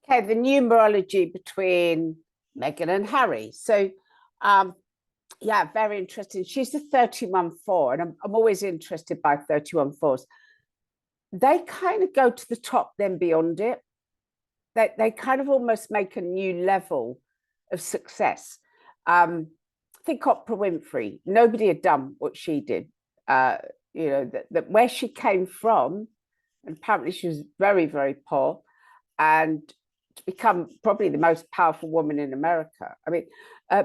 Okay, the numerology between Meghan and Harry. So, um, yeah, very interesting. She's a 31-4, and I'm always interested by 31-4s. They kind of go to the top, then beyond it. They kind of almost make a new level of success. Think Oprah Winfrey. Nobody had done what she did. That where she came from, and apparently she was very, very poor, and to become probably the most powerful woman in America. I mean,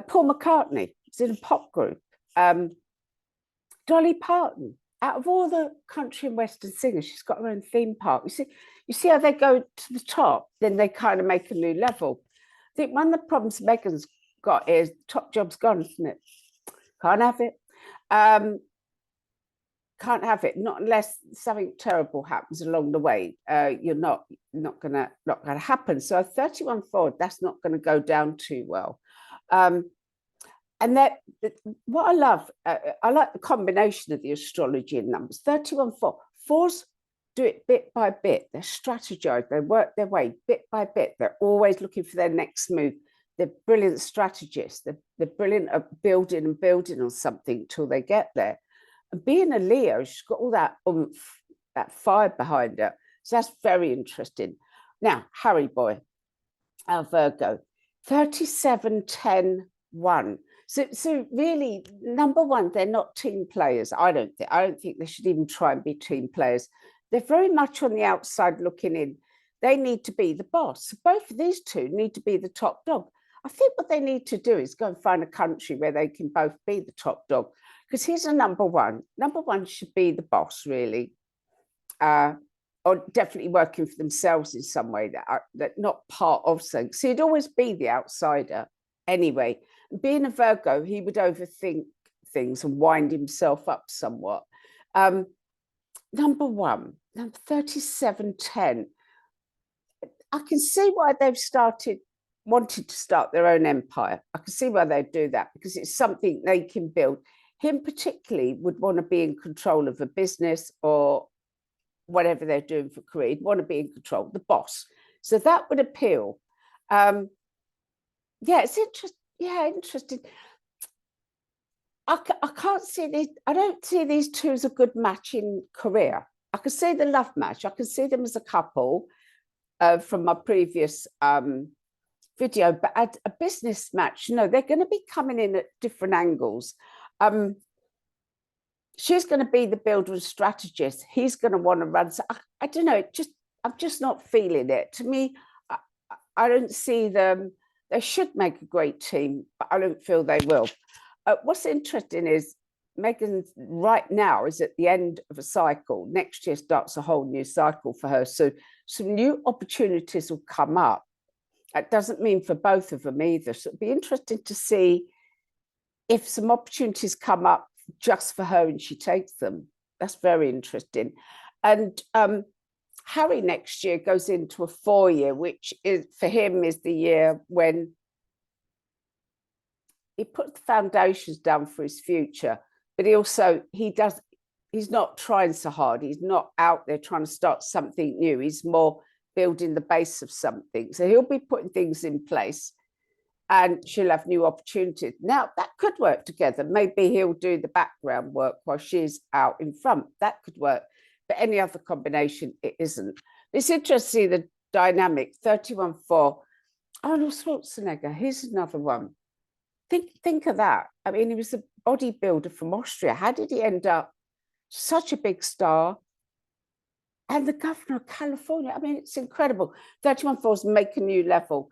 Paul McCartney is in a pop group. Dolly Parton, out of all the country and western singers, she's got her own theme park. You see how they go to the top, then they kind of make a new level. I think one of the problems Meghan's got is top job's gone, isn't it? Can't have it. Can't have it, not unless something terrible happens along the way. You're not gonna happen. So a 31-4, that's not going to go down too well. And that what I love, I like the combination of the astrology and numbers. 31-4, fours do it bit by bit. They strategize, they work their way bit by bit. They're always looking for their next move. They're brilliant strategists. They're brilliant at building and building on something till they get there. And being a Leo, she's got all that oomph, that fire behind her. So that's very interesting. Now, Harry boy, our Virgo, 37-10-1. So really, number one, they're not team players. I don't think they should even try and be team players. They're very much on the outside looking in. They need to be the boss. So both of these two need to be the top dog. I think what they need to do is go and find a country where they can both be the top dog. Because here's a number one. Number one should be the boss, really, or definitely working for themselves in some way that not part of something. So he'd always be the outsider anyway. Being a Virgo, he would overthink things and wind himself up somewhat. Number one, number 37-10. I can see why they've wanted to start their own empire. I can see why they do that because it's something they can build. Him particularly would want to be in control of a business or whatever they're doing for career. He'd want to be in control, the boss. So that would appeal. Yeah, it's interesting. Yeah, interesting. I can't see these. I don't see these two as a good match in career. I can see the love match. I can see them as a couple from my previous video, but at a business match, no, they're going to be coming in at different angles. She's going to be the builder and strategist. He's going to want to run. So I don't know. I'm just not feeling it. To me, I don't see them. They should make a great team, but I don't feel they will. What's interesting is Meghan right now is at the end of a cycle. Next year starts a whole new cycle for her. So some new opportunities will come up. That doesn't mean for both of them either. So it'd be interesting to see if some opportunities come up just for her and she takes them. That's very interesting. And Harry next year goes into a 4-year, which is for him is the year when he puts the foundations down for his future, but he's not trying so hard. He's not out there trying to start something new. He's more building the base of something. So he'll be putting things in place and she'll have new opportunities. Now, that could work together. Maybe he'll do the background work while she's out in front. That could work. But any other combination, it isn't. It's interesting, the dynamic, 31-4. Arnold Schwarzenegger, here's another one. Think of that. I mean, he was a bodybuilder from Austria. How did he end up such a big star? And the governor of California, I mean, it's incredible. 31-4s make a new level.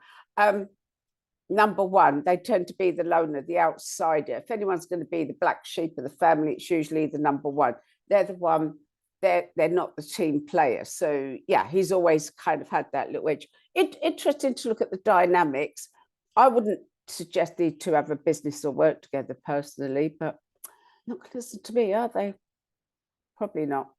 Number one, they tend to be the loner, the outsider. If anyone's going to be the black sheep of the family, it's usually the number one. They're the one, they're not the team player. So yeah, he's always kind of had that little edge. Interesting to look at the dynamics. I wouldn't suggest these two have a business or work together personally, but not going to listen to me, are they? Probably not.